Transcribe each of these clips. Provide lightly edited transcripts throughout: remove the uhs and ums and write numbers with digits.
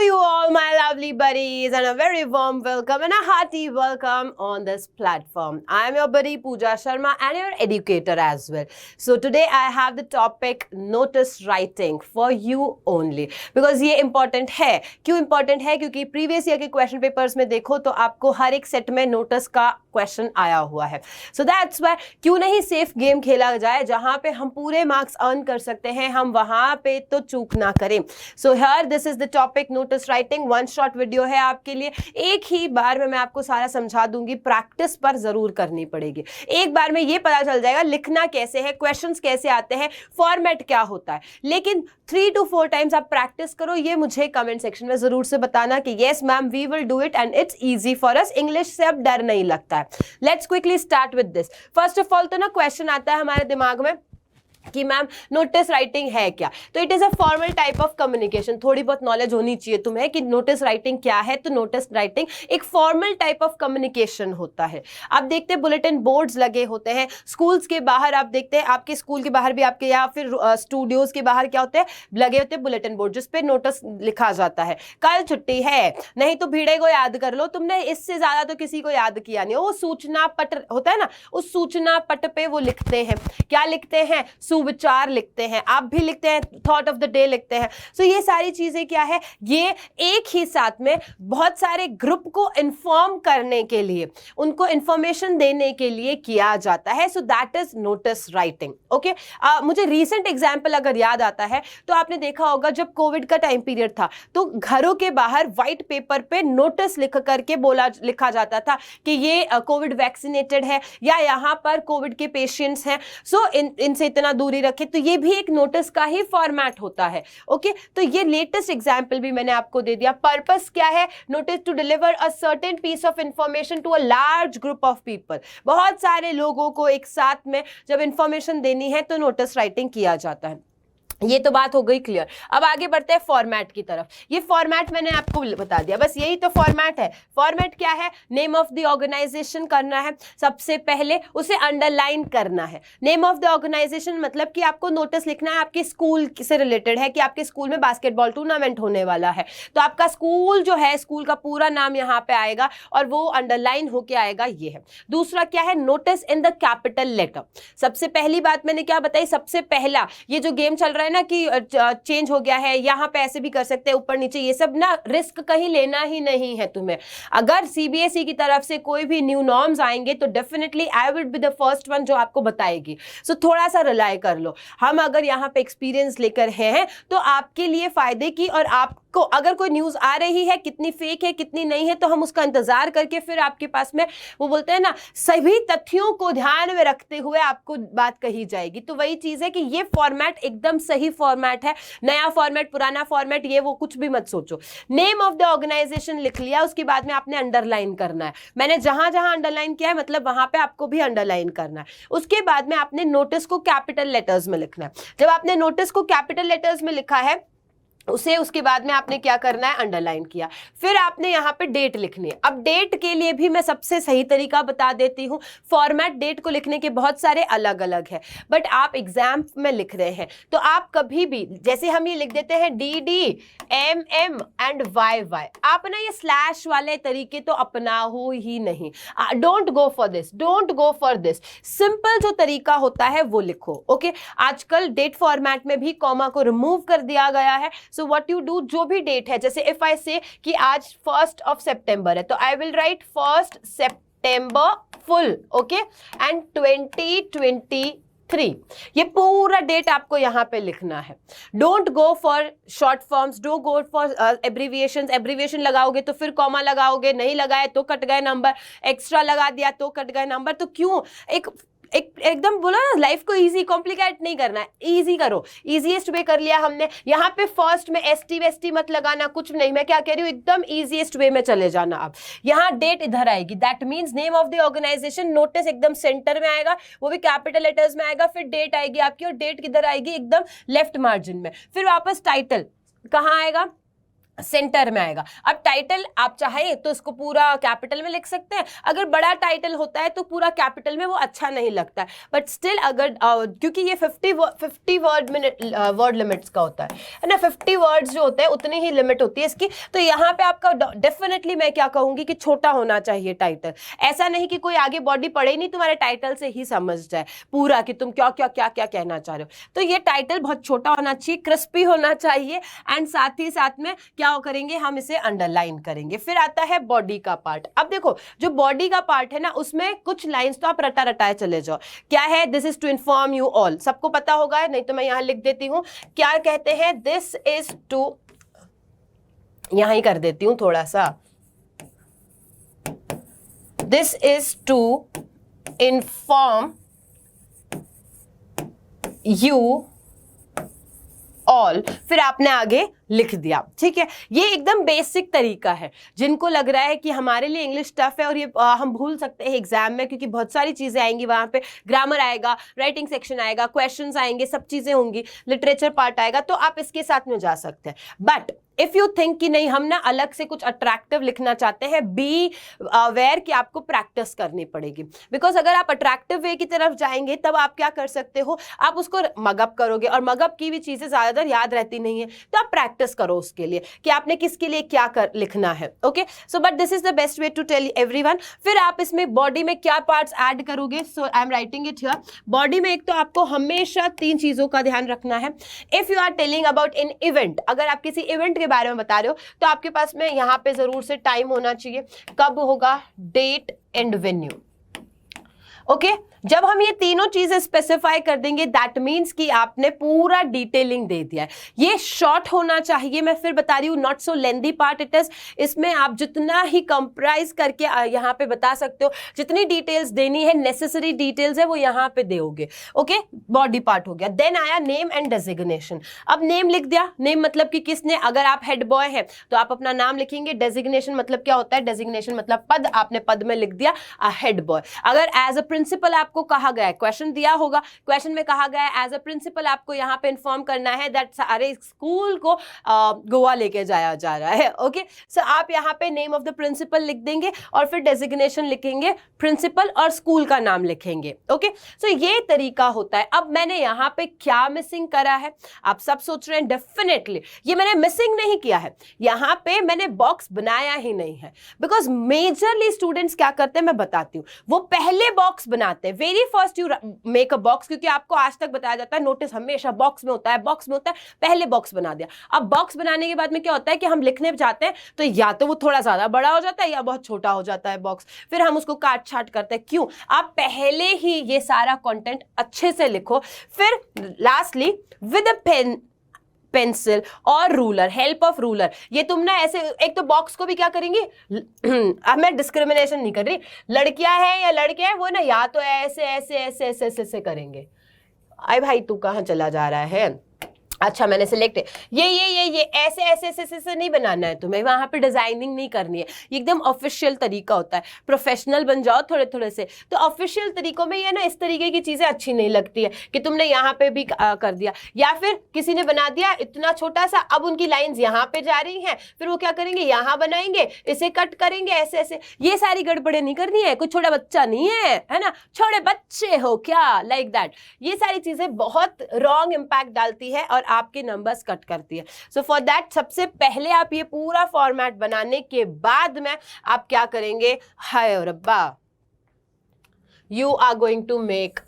you all, my lovely buddies, and a very warm welcome and a hearty welcome on this platform. I am your buddy Pooja Sharma and your educator as well. So today I have the topic notice writing for you only because ये important है. क्यों important है? क्योंकि previous year के question papers में देखो तो आपको हर एक set में notice का question आया हुआ है. So that's why क्यों नहीं safe game खेला जाए जहाँ पे हम पूरे marks earn कर सकते हैं, हम वहाँ पे तो चूक ना करें. So here this is the topic notice writing. one shot video है आपके लिए. एक ही बार में मैं आपको सारा समझा दूंगी. प्रैक्टिस पर जरूर करनी पड़ेगी. एक बार में ये पता चल जाएगा लिखना कैसे है, क्वेश्चंस कैसे आते हैं, फॉर्मेट क्या होता है. लेकिन 3 to 4 टाइम्स आप प्रैक्टिस करो. ये मुझे कमेंट सेक्शन में जरूर से बताना कि yes ma'am we will do it and it's easy for us. English से अब डर नहीं लगता है. Let's quickly start with this. First of all तो ना क्वेश्चन आता है हमारे दिमाग में कि मैम नोटिस राइटिंग है क्या. तो it is a formal type of communication. थोड़ी बहुत नॉलेज होनी चाहिए तुम्हें कि नोटिस राइटिंग क्या है. तो नोटिस राइटिंग एक फॉर्मल टाइप ऑफ कम्युनिकेशन होता है. आप देखते हैं बुलेटिन बोर्ड्स लगे होते हैं स्कूल्स के बाहर. आप देखते हैं आपके स्कूल के बाहर भी आपके या फिर स्टूडियोज के बाहर क्या होते हैं, लगे होते हैं बुलेटिन बोर्ड जिसपे नोटिस लिखा जाता है कल छुट्टी है, नहीं तो भीड़े को याद कर लो. तुमने इससे ज्यादा तो किसी को याद किया नहीं. वो सूचना पट होता है ना, उस सूचना पट पे वो लिखते हैं. क्या लिखते हैं? सुविचार लिखते हैं. आप भी लिखते हैं, थॉट ऑफ द डे लिखते हैं. सो ये सारी चीजें क्या है, ये एक ही साथ में बहुत सारे ग्रुप को इन्फॉर्म करने के लिए, उनको इंफॉर्मेशन देने के लिए किया जाता है. So that is notice writing. Okay, मुझे रीसेंट एग्जांपल अगर याद आता है तो आपने देखा होगा जब कोविड का टाइम पीरियड था तो घरों के बाहर व्हाइट पेपर पे नोटिस लिख करके लिखा जाता था कि ये कोविड वैक्सीनेटेड है या यहाँ पर कोविड के पेशेंट्स हैं, सो इनसे इतना दूरी रखें. तो ये भी एक नोटिस का ही फॉर्मेट होता है. ओके, तो ये लेटेस्ट एग्जांपल भी मैंने आपको दे दिया. पर्पस क्या है? Notice to deliver a certain piece of information to a large group of people. बहुत सारे लोगों को एक साथ में जब इंफॉर्मेशन देनी है तो नोटिस राइटिंग किया जाता है. ये तो बात हो गई क्लियर. अब आगे बढ़ते हैं फॉर्मेट की तरफ. ये फॉर्मेट मैंने आपको बता दिया, बस यही तो फॉर्मेट है. फॉर्मेट क्या है? नेम ऑफ द ऑर्गेनाइजेशन करना है सबसे पहले, उसे अंडरलाइन करना है. नेम ऑफ द ऑर्गेनाइजेशन मतलब कि आपको नोटिस लिखना है आपके स्कूल से रिलेटेड है कि आपके स्कूल में बास्केटबॉल टूर्नामेंट होने वाला है. तो आपका स्कूल जो है, स्कूल का पूरा नाम यहाँ पे आएगा और वो अंडरलाइन होके आएगा. ये है. दूसरा क्या है? Notice in the capital letter. सबसे पहली बात मैंने क्या बताई, सबसे पहला ये जो गेम चल रहा है ना कि चेंज हो गया है, यहां पे ऐसे भी कर सकते हैं ऊपर नीचे, ये सब ना रिस्क कहीं लेना ही नहीं है तुम्हें. अगर सीबीएसई की तरफ से कोई भी न्यू नॉर्म्स आएंगे तो definitely I will be the first one जो आपको बताएगी. सो थोड़ा सा रिलाय कर लो. हम अगर यहाँ पे एक्सपीरियंस लेकर हैं तो आपके लिए फायदे की, और आपको अगर कोई न्यूज आ रही है कितनी फेक है कितनी नहीं है तो हम उसका इंतजार करके फिर आपके पास में वो बोलते हैं ना सभी तथ्यों को ध्यान में रखते हुए आपको बात कही जाएगी. तो वही चीज है कि ये फॉर्मेट एकदम सही फॉर्मेट है. नया फॉर्मेट पुराना फॉर्मेट ये वो कुछ भी मत सोचो. नेम ऑफ द ऑर्गेनाइजेशन लिख लिया, उसके बाद में आपने अंडरलाइन करना है. मैंने जहां जहां अंडरलाइन किया है मतलब वहां पे आपको भी अंडरलाइन करना है. उसके बाद में आपने नोटिस को कैपिटल लेटर्स में लिखना है. जब आपने नोटिस को कैपिटल लेटर्स में लिखा है उसे, उसके बाद में आपने क्या करना है, अंडरलाइन किया. फिर आपने यहाँ पे डेट लिखनी है. अब डेट के लिए भी मैं सबसे सही तरीका बता देती हूँ. फॉर्मेट डेट को लिखने के बहुत सारे अलग अलग है, बट आप एग्जाम में लिख रहे हैं तो आप कभी भी जैसे हम ये लिख देते हैं DD MM एंड YY, आप ना ये स्लैश वाले तरीके तो अपनाओ ही नहीं. Don't go for this, don't go for this. Simple जो तरीका होता है वो लिखो. ओके, आजकल डेट फॉर्मेट में भी कॉमा को रिमूव कर दिया गया है. सो व्हाट यू डू, जो भी डेट है, जैसे इफ आई से कि आज 1st of September है तो I will write 1st September full. Okay, and 2023, ये पूरा डेट आपको यहां पे लिखना है. Don't go for short forms, don't go for abbreviations. Abbreviation लगाओगे तो फिर कॉमा लगाओगे, नहीं लगाए तो कट गए नंबर, एक्स्ट्रा लगा दिया तो कट गए नंबर. तो क्यों एकदम बोला ना, लाइफ को इजी कॉम्प्लिकेट नहीं करना है, इजी करो. इजीएस्ट वे कर लिया हमने. यहाँ पे फर्स्ट में एसटी वेस्टी मत लगाना, कुछ नहीं. मैं क्या कह रही हूँ, एकदम इजीएस्ट वे में चले जाना. आप यहाँ डेट इधर आएगी, that means name of the organisation. Notice एकदम सेंटर में आएगा, वो भी कैपिटल लेटर्स में आएगा. फिर डेट आएगी आपकी, और डेट किधर आएगी, एकदम लेफ्ट मार्जिन में. फिर वापस टाइटल कहाँ आएगा, सेंटर में आएगा। अब टाइटल आप चाहे तो इसको पूरा कैपिटल में लिख सकते हैं, अगर बड़ा टाइटल होता है तो पूरा कैपिटल में वो अच्छा नहीं लगता है, बट स्टिल अगर क्योंकि ये 50 वर्ड लिमिट्स का होता है ना, 50 वर्ड्स जो होते हैं उतनी ही लिमिट होती है इसकी, तो यहाँ पे आपका डेफिनेटली मैं क्या कहूंगी कि छोटा होना चाहिए टाइटल। ऐसा नहीं कि कोई आगे बॉडी पढ़े ही नहीं, तुम्हारे टाइटल से ही समझ जाए पूरा कि तुम क्या क्या क्या क्या कहना चाह रहे हो। तो ये टाइटल बहुत छोटा होना चाहिए, क्रिस्पी होना चाहिए, एंड साथ ही साथ में क्या करेंगे, हम इसे अंडरलाइन करेंगे। फिर आता है बॉडी का पार्ट। अब देखो जो बॉडी का पार्ट है ना, उसमें कुछ लाइंस तो आप रटा रटाए चले जाओ। क्या है, this is to inform you all, सबको पता होगा, नहीं तो मैं यहां लिख देती हूं। क्या कहते हैं, दिस इज टू, यहां ही कर देती हूं थोड़ा सा, this is to inform you all, फिर आपने आगे लिख दिया। ठीक है, ये एकदम बेसिक तरीका है। जिनको लग रहा है कि हमारे लिए इंग्लिश टफ है और ये हम भूल सकते हैं एग्जाम में, क्योंकि बहुत सारी चीजें आएंगी वहां पे, ग्रामर आएगा, राइटिंग सेक्शन आएगा, क्वेश्चंस आएंगे, सब चीजें होंगी, लिटरेचर पार्ट आएगा, तो आप इसके साथ में जा सकते हैं। बट इफ यू थिंक कि नहीं, हम ना अलग से कुछ अट्रैक्टिव लिखना चाहते हैं, बी अवेयर कि आपको प्रैक्टिस करनी पड़ेगी। बिकॉज अगर आप अट्रैक्टिव वे की तरफ जाएंगे तब आप क्या कर सकते हो, आप उसको मगअप करोगे, और मगअप की भी चीजें ज्यादातर याद रहती नहीं है, तो आप प्रैक्टिस करो उसके लिए कि आपने किसके लिए क्या लिखना है। Okay, so but this is the best way to tell everyone. फिर आप इसमें बॉडी में क्या पार्ट्स ऐड करोगे, so I am writing it here. Body में एक तो आपको हमेशा 3 चीजों का ध्यान रखना है। If you are telling about in event, अगर आप किसी इवेंट के बारे में बता रहे हो तो आपके पास में यहां पे जरूर से टाइम होना चाहिए, कब होगा, डेट एंड वेन्यू। ओके, जब हम ये तीनों चीजें स्पेसिफाई कर देंगे, दैट मीन्स कि आपने पूरा डिटेलिंग दे दिया है। ये शॉर्ट होना चाहिए, मैं फिर बता रही हूँ, not so lengthy part it is. इसमें आप जितना ही कंप्राइज करके यहाँ पे बता सकते हो, जितनी डिटेल्स देनी है, नेसेसरी डिटेल्स है, वो यहाँ पे दोगे। ओके, बॉडी पार्ट हो गया। देन आया नेम एंड डेजिग्नेशन। अब नेम लिख दिया, नेम मतलब कि किसने, अगर आप हेड बॉय है तो आप अपना नाम लिखेंगे। डेजिग्नेशन मतलब क्या होता है, डेजिग्नेशन मतलब पद, आपने पद में लिख दिया हेड बॉय। अगर एज अ प्रिंसिपल आपको कहा गया है, क्वेश्चन दिया होगा, क्वेश्चन में कहा गया है एज अ प्रिंसिपल आपको यहाँ पे इन्फॉर्म करना है दैट सारे स्कूल को गोवा लेके जाया जा रहा है। ओके, सो आप यहाँ पे नेम ऑफ द प्रिंसिपल लिख देंगे और फिर डेजिग्नेशन लिखेंगे, प्रिंसिपल और स्कूल का नाम लिखेंगे। ओके, सो ये तरीका होता है। अब मैंने यहाँ पे क्या मिसिंग करा है, आप सब सोच रहे हैं, डेफिनेटली ये मैंने मिसिंग नहीं किया है, यहाँ पे मैंने बॉक्स बनाया ही नहीं है। बिकॉज मेजरली स्टूडेंट्स क्या करते हैं मैं बताती हूँ, वो पहले बॉक्स बनाते हैं, very first you make a box, क्योंकि आपको आज तक बताया जाता है नोटिस हमेशा बॉक्स में होता है, बॉक्स में होता है, पहले बॉक्स बना दिया। अब बॉक्स बनाने के बाद में क्या होता है कि हम लिखने जाते हैं तो या तो वो थोड़ा ज्यादा बड़ा हो जाता है या बहुत छोटा हो जाता है बॉक्स, फिर हम उसको काट छाट करते हैं। क्यों, आप पहले ही ये सारा कंटेंट अच्छे से लिखो। फिर lastly with a pen, pencil और रूलर, हेल्प ऑफ रूलर, ये तुम ना ऐसे, एक तो बॉक्स को भी क्या करेंगे, अब मैं डिस्क्रिमिनेशन नहीं कर रही, लड़कियां हैं या लड़के हैं, वो ना या तो ऐसे ऐसे ऐसे ऐसे ऐसे, ऐसे करेंगे। अरे भाई तू कहाँ चला जा रहा है, अच्छा मैंने सिलेक्ट ये ऐसे ऐसे ऐसे ऐसे नहीं बनाना है तुम्हें, वहां पे डिजाइनिंग नहीं करनी है, ये एकदम ऑफिशियल तरीका होता है। प्रोफेशनल बन जाओ थोड़े थोड़े से, तो ऑफिशियल तरीकों में ये ना इस तरीके की चीजें अच्छी नहीं लगती है कि तुमने यहाँ पे भी कर दिया, या फिर किसी ने बना दिया इतना छोटा सा, अब उनकी लाइंस यहाँ पे जा रही हैं, फिर वो क्या करेंगे, यहाँ बनाएंगे, इसे कट करेंगे, ऐसे ऐसे, ये सारी गड़बड़े नहीं करनी है। कोई छोटा बच्चा नहीं है ना, छोटे बच्चे हो क्या, लाइक दैट, ये सारी चीजें बहुत रॉन्ग इंपैक्ट डालती है और आपके नंबर्स कट करती है। सो फॉर दैट सबसे पहले आप ये पूरा फॉर्मेट बनाने के बाद में आप क्या करेंगे, हाय रब्बा, you are going to make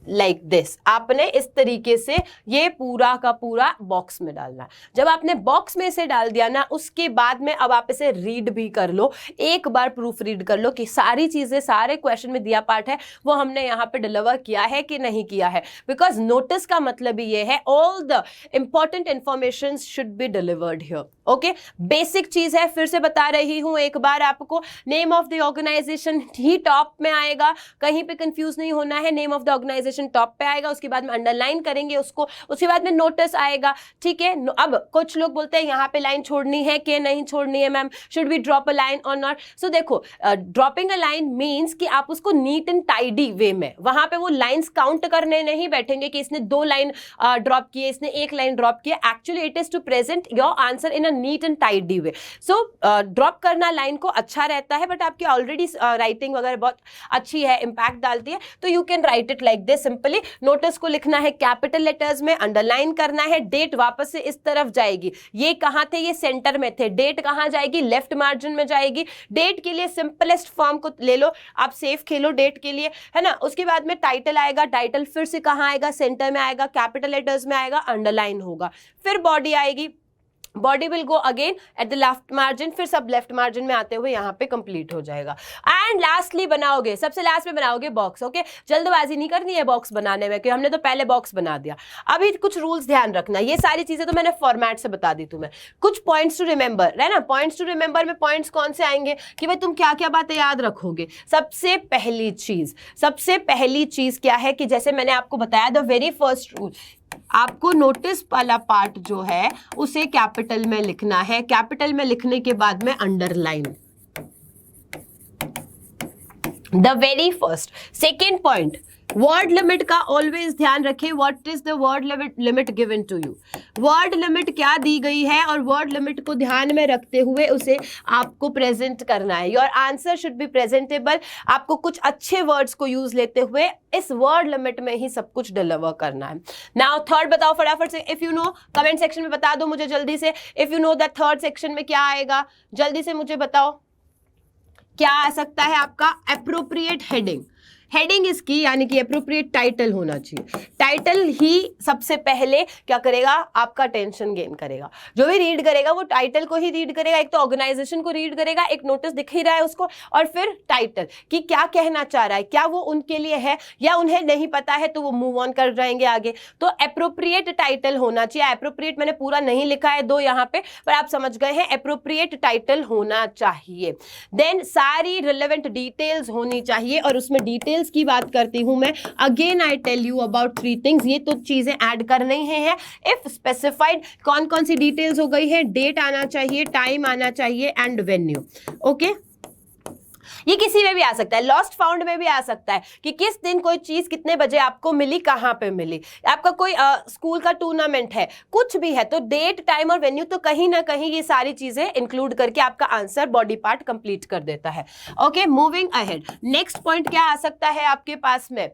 like this. आपने इस तरीके से ये पूरा का पूरा बॉक्स में डालना है। जब आपने बॉक्स में इसे डाल दिया ना, उसके बाद में अब आप इसे रीड भी कर लो, एक बार प्रूफ रीड कर लो कि सारी चीजें, सारे क्वेश्चन में दिया पार्ट है वो हमने यहाँ पे डिलीवर किया है कि नहीं किया है। बिकॉज नोटिस का मतलब ही ये है, all the important information should be delivered here. Okay, basic चीज है, फिर से बता रही हूं एक बार आपको, नेम ऑफ द ऑर्गेनाइजेशन ही टॉप में आएगा, कहीं पे कंफ्यूज नहीं होना है। नेम ऑफ द ऑर्गेनाइजेशन एडिकेशन टॉप पे आएगा, उसके बाद में अंडरलाइन करेंगे उसको, उसके बाद में नोटिस आएगा, ठीक है। अब कुछ लोग बोलते हैं यहाँ पे लाइन छोड़नी है कि नहीं छोड़नी है ma'am, should we drop a line और नॉट। सो देखो, ड्रॉपिंग अ लाइन मीन्स कि आप उसको नीट एंड टाइडी वे में, वहां पे वो लाइंस काउंट करने नहीं बैठेंगे कि इसने 2 लाइन ड्रॉप किए, इसने 1 लाइन ड्रॉप किया। Actually it is to present your answer in a neat and tidy way. So drop करना लाइन को अच्छा रहता है, बट आपकी ऑलरेडी राइटिंग वगैरह बहुत अच्छी है, इंपैक्ट डालती है, तो you can write it like this simply. Notice को लिखना है कैपिटल लेटर्स में, अंडरलाइन करना है, डेट वापस से इस तरफ जाएगी, ये कहां थे, ये सेंटर में थे, डेट कहां जाएगी, लेफ्ट मार्जिन में जाएगी। डेट के लिए सिंपलेस्ट फॉर्म को ले लो, आप सेफ खेलो डेट के लिए, है ना। उसके बाद में टाइटल आएगा, टाइटल फिर से कहां आएगा, सेंटर में आएगा, कैपिटल लेटर्स में आएगा, अंडरलाइन होगा। फिर बॉडी आएगी, body will go again at the left margin, फिर सब लेफ्ट मार्जिन में आते हुए यहाँ पे कंप्लीट हो जाएगा। एंड लास्टली बनाओगे, सबसे लास्ट में बनाओगे बॉक्स। ओके, जल्दबाजी नहीं करनी है बॉक्स बनाने में, क्योंकि हमने तो पहले बॉक्स बना दिया। अभी कुछ रूल्स ध्यान रखना, ये सारी चीजें तो मैंने फॉर्मेट से बता दी तुम्हें। कुछ पॉइंट्स टू रिमेंबर है ना, पॉइंट्स टू रिमेंबर में पॉइंट्स कौन से आएंगे कि भाई तुम क्या क्या बातें याद रखोगे। सबसे पहली चीज क्या है कि जैसे मैंने आपको बताया, द वेरी फर्स्ट रूल, आपको नोटिस वाला पार्ट जो है उसे कैपिटल में लिखना है, कैपिटल में लिखने के बाद में underline, the very first. Second point, word limit का ऑलवेज ध्यान रखें। What is the word limit given to you, word limit क्या दी गई है, और वर्ड लिमिट को ध्यान में रखते हुए उसे आपको प्रेजेंट करना है। Your answer should be presentable, आपको कुछ अच्छे वर्ड्स को यूज लेते हुए इस वर्ड लिमिट में ही सब कुछ डिलीवर करना है। नाउ थर्ड बताओ फटाफट से, if you know comment section में बता दो मुझे जल्दी से, if you know that third section में क्या आएगा, जल्दी से मुझे बताओ क्या आ सकता है आपका। एप्रोप्रिएट हेडिंग, हेडिंग इसकी यानी कि एप्रोप्रिएट टाइटल होना चाहिए। टाइटल ही सबसे पहले क्या करेगा, आपका टेंशन गेन करेगा। जो भी रीड करेगा वो टाइटल को ही रीड करेगा, एक तो ऑर्गेनाइजेशन को रीड करेगा, एक नोटिस दिख ही रहा है उसको, और फिर टाइटल कि क्या कहना चाह रहा है, क्या वो उनके लिए है या उन्हें नहीं पता है तो वो मूव ऑन कर जाएंगे आगे। तो एप्रोप्रिएट टाइटल होना चाहिए। एप्रोप्रिएट मैंने पूरा नहीं लिखा है 2 यहाँ पे, पर आप समझ गए हैं, एप्रोप्रिएट टाइटल होना चाहिए। देन सारी रिलेवेंट डिटेल्स होनी चाहिए, और उसमें डिटेल्स की बात करती हूं मैं। Again I tell you about 3 things, ये तो चीजें ऐड करनी है इफ स्पेसिफाइड। कौन कौन सी डिटेल्स हो गई है, डेट आना चाहिए, टाइम आना चाहिए, एंड वेन्यू। ओके, ये किसी में भी आ सकता है, लॉस्ट फाउंड में भी आ सकता है कि किस दिन कोई चीज कितने बजे आपको मिली, कहां पे मिली। आपका कोई स्कूल का टूर्नामेंट है, कुछ भी है, तो डेट टाइम और वेन्यू तो कहीं ना कहीं ये सारी चीजें इंक्लूड करके आपका आंसर बॉडी पार्ट कंप्लीट कर देता है। Okay, moving ahead, next point क्या आ सकता है आपके पास में।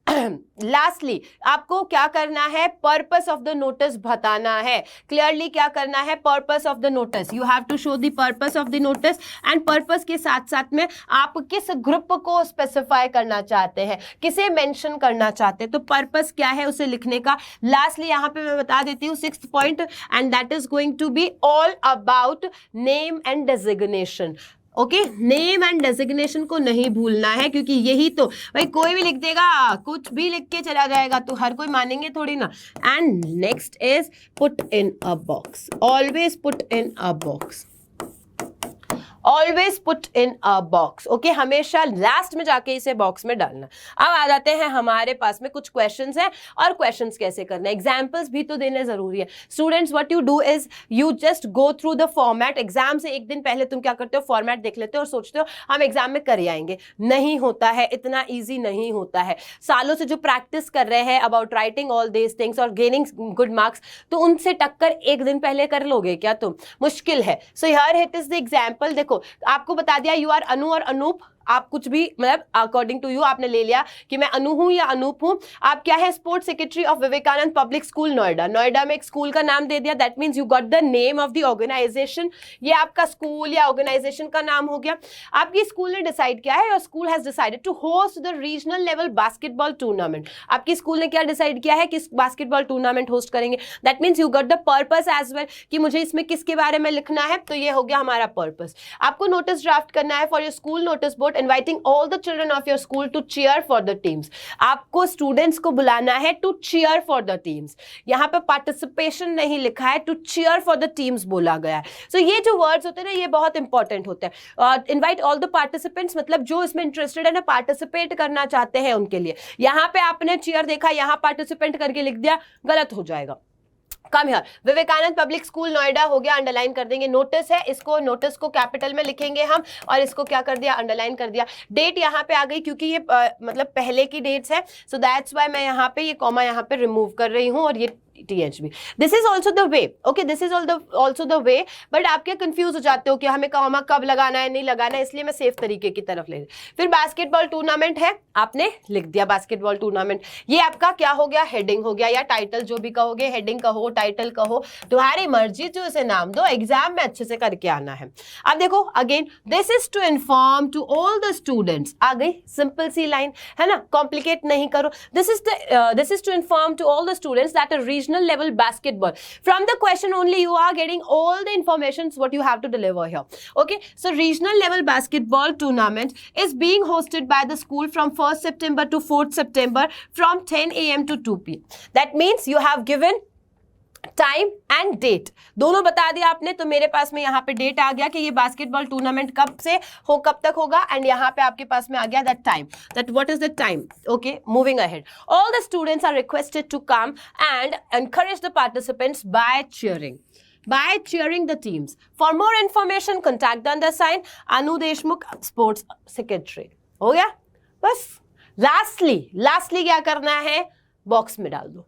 लास्टली आपको क्या करना है, पर्पस ऑफ द नोटिस बताना है। क्लियरली क्या करना है, purpose of the notice, you have to show the purpose of the notice. And purpose के साथ साथ में आप किस ग्रुप को स्पेसिफाई करना चाहते हैं, किसे मेंशन करना चाहते हैं, तो पर्पस क्या है उसे लिखने का। लास्टली यहाँ पे मैं बता देती हूँ 6th point, and that is going to be all about name and designation. Okay, name and designation को नहीं भूलना है, क्योंकि यही तो भाई कोई भी लिख देगा, कुछ भी लिख के चला जाएगा तो हर कोई मानेंगे थोड़ी ना। And next is put in a box, always put in a box, always put in a box. Okay, हमेशा लास्ट में जाके इसे बॉक्स में डालना। अब आ जाते हैं हमारे पास में कुछ क्वेश्चंस हैं, और क्वेश्चंस कैसे करना है, एग्जाम्पल्स भी तो देने जरूरी है। Students, what you do is you just go through the format. Exam से एक दिन पहले तुम क्या करते हो, फॉर्मेट देख लेते हो और सोचते हो हम एग्जाम में कर आएंगे। नहीं होता है, इतना ईजी नहीं होता है। सालों से जो प्रैक्टिस कर रहे हैं about writing all these things और गेनिंग गुड मार्क्स, तो उनसे टक्कर एक दिन पहले कर लोगे क्या तुम, मुश्किल है। So here it is the example. देखो, आपको बता दिया यू आर अनु और अनूप, आप कुछ भी मतलब अकॉर्डिंग टू यू आपने ले लिया कि मैं अनु हूं या अनूप हूं। आप क्या है, sports secretary of Vivekananda public school Noida. Noida में एक स्कूल का नाम दे दिया, that means you got the name of the organisation. ये आपका स्कूल या ऑर्गेनाइजेशन का नाम हो गया। आपकी स्कूल ने डिसाइड किया है, your school has decided to host the regional level basketball tournament. आपकी स्कूल ने क्या डिसाइड किया है कि बास्केटबॉल टूर्नामेंट होस्ट करेंगे। That means you got the purpose as well कि मुझे इसमें किसके बारे में लिखना है, तो ये हो गया हमारा पर्पस। आपको नोटिस ड्राफ्ट करना है for your school notice board about inviting all the children of your school to cheer for the teams. आपको स्टूडेंट्स को बुलाना है to cheer for the teams. यहाँ पे पार्टिसिपेशन नहीं लिखा है, to cheer for the teams बोला गया है. So ये जो वर्ड्स होते हैं ना, ये बहुत इंपॉर्टेंट होते हैं. इनवाइट ऑल द पार्टिसिपेंट्स मतलब जो इसमें इंटरेस्टेड है ना, पार्टिसिपेट करना चाहते हैं उनके लिए. यहाँ पे आपने चीयर देखा, यहाँ पार्टिसिपेंट करके लिख दिया, गलत हो जाएगा. Come here. Vivekananda public school Noida हो गया, अंडरलाइन कर देंगे. नोटिस है, इसको नोटिस को कैपिटल में लिखेंगे हम, और इसको क्या कर दिया, अंडरलाइन कर दिया. डेट यहाँ पे आ गई क्योंकि ये मतलब पहले की डेट्स है, सो दैट्स व्हाई मैं यहाँ पे ये कॉमा यहाँ पे रिमूव कर रही हूँ, और ये THB. This is also the way. Okay, this is also the way. But आप क्या कंफ्यूज हो जाते हो कि हमें कॉमा कब लगाना है, नहीं लगाना है, इसलिए मैं सेफ तरीके की तरफ ले. फिर बास्केटबॉल टूर्नामेंट है, आपने लिख दिया बास्केटबॉल टूर्नामेंट. ये आपका क्या हो गया, हेडिंग हो गया, या टाइटल जो भी कहोगे, हेडिंग कहो, टाइटल कहो, तुम्हारी मर्जी, जो इसे नाम दो. एग्जाम में अच्छे से करके आना है. अब देखो again, this is to inform to all the students. आ गई सिंपल सी लाइन, है ना, कॉम्प्लिकेट नहीं करो. This is to inform to all the students that a regional level basketball. From the question only you are getting all the informations what you have to deliver here. Okay, so regional level basketball tournament is being hosted by the school from 1st September to 4th September from 10 AM to 2 PM. That means you have given time and date दोनों बता दिया आपने. तो मेरे पास में यहाँ पे date आ गया कि ये बास्केटबॉल टूर्नामेंट कब से हो, कब तक होगा, एंड यहाँ पे आपके पास में आ गया that time, that what is the time. Okay, moving ahead. All the students are requested to come and encourage the participants by cheering the teams. For more information contact the undersigned Anu Deshmukh, sports secretary. हो गया बस. Lastly क्या करना है, box में डाल दो.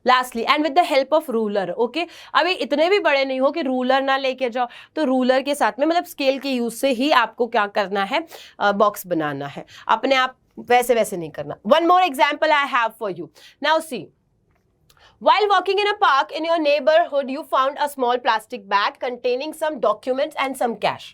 Lastly and with the help of ruler. Okay, अभी इतने भी बड़े नहीं हो कि रूलर ना लेके जाओ, तो रूलर के साथ में मतलब स्केल के यूज से ही आपको क्या करना है, बॉक्स बनाना है. अपने आप वैसे नहीं करना. One more example I have for you. Now see, while walking in a park in your neighborhood you found a small plastic bag containing some documents and some cash.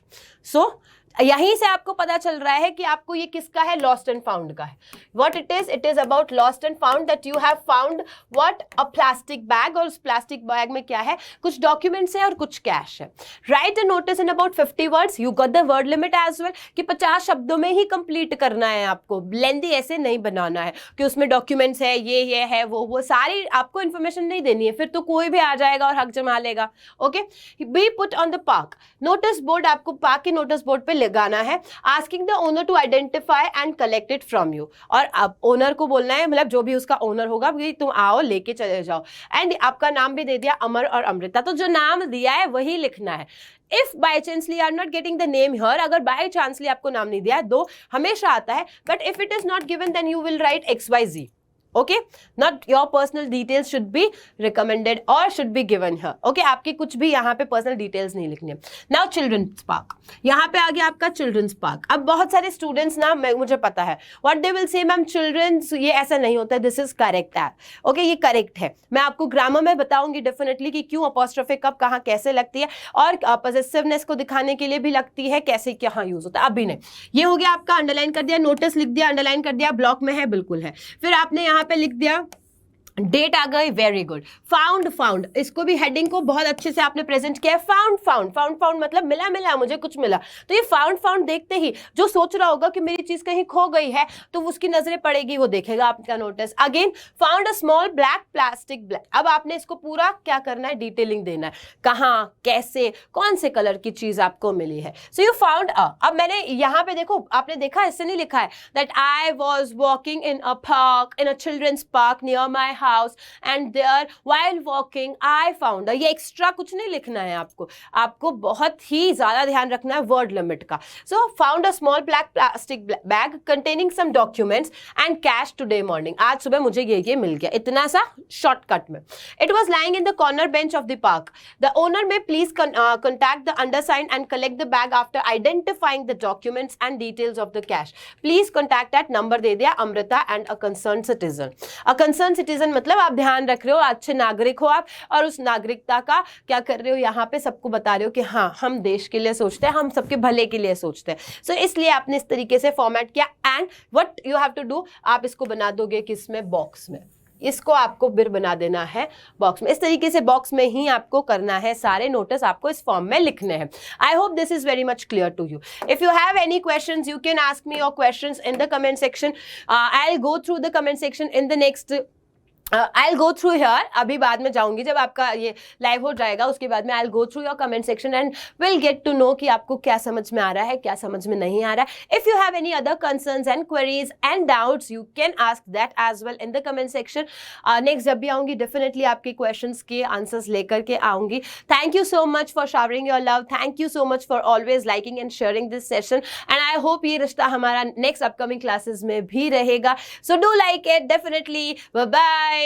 So यहीं से आपको पता चल रहा है कि आपको ये किसका है, लॉस्ट एंड फाउंड का है. What it is about lost and found, that you have found what, a plastic bag, और उस प्लास्टिक बैग में क्या है, कुछ डॉक्यूमेंट्स है और कुछ कैश है. Write a notice in about 50 words. You got the word limit as well कि 50 शब्दों में ही कंप्लीट करना है आपको. लेंदी ऐसे नहीं बनाना है कि उसमें डॉक्यूमेंट्स है, ये है, वो सारी आपको इन्फॉर्मेशन नहीं देनी है, फिर तो कोई भी आ जाएगा और हक जमा लेगा. Okay, be put on the park notice board. आपको पार्क के नोटिस बोर्ड पे लगाना है. Asking the owner to identify and collect it from you. और अब ओनर को बोलना है, मतलब जो भी उसका ओनर होगा, तुम आओ लेके चले जाओ. एंड आपका नाम भी दे दिया, अमर और अमृता. तो जो नाम दिया है वही लिखना है. If by chancely are not getting the name here, अगर बाई चांसली आपको नाम नहीं दिया, दो हमेशा आता है, but if it is not given then you will write XYZ. Okay, not your personal details should be recommended or should be given here. Okay, आपकी कुछ भी यहाँ पे personal details नहीं लिखनी है. Now children's park. यहाँ पे आ गया आपका children's park. अब बहुत सारे students ना, मुझे पता है what they will say, ma'am children's, ये ऐसा नहीं होता. This is correct है. Okay, ये correct है. मैं आपको grammar में बताऊंगी definitely कि क्यों apostrophe कब कहाँ कैसे लगती है, और possessiveness को दिखाने के लिए भी लगती है, कैसे कहाँ यूज होता है. अभी नहीं. ये हो गया आपका, अंडरलाइन कर दिया, नोटिस लिख दिया, अंडरलाइन कर दिया, ब्लॉक में है, बिल्कुल है. फिर आपने यहाँ पे लिख दिया डेट आ गई, वेरी गुड. फाउंड, इसको भी हेडिंग को बहुत अच्छे से आपने प्रेजेंट किया. फाउंड मतलब मिला, मुझे कुछ मिला. तो ये फाउंड देखते ही जो सोच रहा होगा कि मेरी चीज कहीं खो गई है, तो उसकी नजरें पड़ेगी, वो देखेगा आपका notice. Again found a small black plastic bag. अब आपने इसको पूरा क्या करना है, डिटेलिंग देना है, कहाँ, कैसे, कौन से कलर की चीज आपको मिली है. सो यू फाउंड अब मैंने यहाँ पे देखो, आपने देखा इससे नहीं लिखा है that I was walking in a park, in a children's park near my house and there while walking I found. ये एक्स्ट्रा कुछ नहीं लिखना है आपको बहुत ही ज्यादा ध्यान रखना है वर्ड लिमिट का. So found a small black plastic bag containing some documents and cash today morning. आज सुबह मुझे ये मिल गया, इतना सा शॉर्टकट में. It was lying in the corner bench of the park. The owner may please contact the undersigned and collect the bag after identifying the documents and details of the cash. Please contact at number दे दिया Amrita and a concerned citizen. A concerned citizen मतलब आप ध्यान रख रहे हो, अच्छे नागरिक हो आप, और उस नागरिकता का क्या कर रहे हो, यहाँ पे सबको बता रहे हो कि हाँ हम देश के लिए सोचते हैं, हम सबके भले के लिए सोचते हैं. सो इसलिए आपने इस तरीके से फॉर्मेट किया. And what you have to do, आप इसको बना दोगे किसमें, बॉक्स में. इसको आपको फिर बना देना है बॉक्स में। इस तरीके से बॉक्स में ही आपको करना है, सारे नोटिस आपको इस फॉर्म में लिखने हैं। I hope this is very much clear to you. If you have any questions you can ask me your questions in the comment section. I will go through the comment section in the next I'll go through here। अभी बाद में जाऊंगी जब आपका ये live हो जाएगा, उसके बाद में I'll go through your comment section and we'll get to know कि आपको क्या समझ में आ रहा है, क्या समझ में नहीं आ रहा है। If you have any other concerns and queries and doubts you can ask that as well in the comment section। next जब भी आऊंगी definitely आपके questions के answers लेकर के आऊंगी। Thank you so much for showering your love। Thank you so much for always liking and sharing this session and I hope ये रिश्ता हमारा next upcoming classes में भी रहेगा। So do like it definitely। Bye bye।